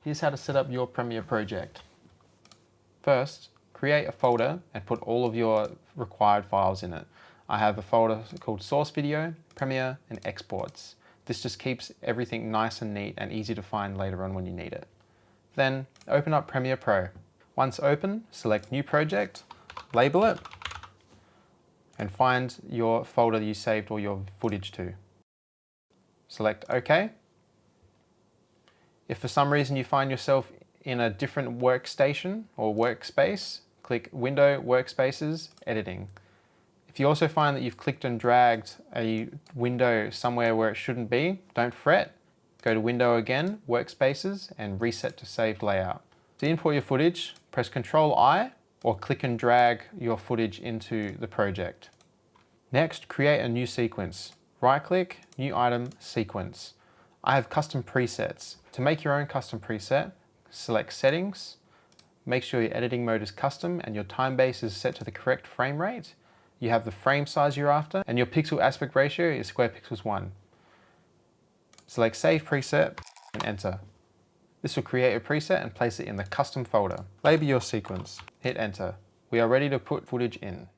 Here's how to set up your Premiere project. First, create a folder and put all of your required files in it. I have a folder called Source Video, Premiere, and Exports. This just keeps everything nice and neat and easy to find later on when you need it. Then open up Premiere Pro. Once open, select New Project, label it, and find your folder you saved all your footage to. Select OK. If for some reason you find yourself in a different workstation or workspace, click Window, Workspaces, Editing. If you also find that you've clicked and dragged a window somewhere where it shouldn't be, don't fret. Go to Window again, Workspaces, and reset to saved layout. To import your footage, press Ctrl-I or click and drag your footage into the project. Next, create a new sequence. Right-click, New Item, Sequence. I have custom presets. To make your own custom preset, select Settings, make sure your editing mode is custom and your time base is set to the correct frame rate. You have the frame size you're after, and your pixel aspect ratio is square pixels 1. Select Save Preset and enter. This will create a preset and place it in the custom folder. Label your sequence, hit enter. We are ready to put footage in.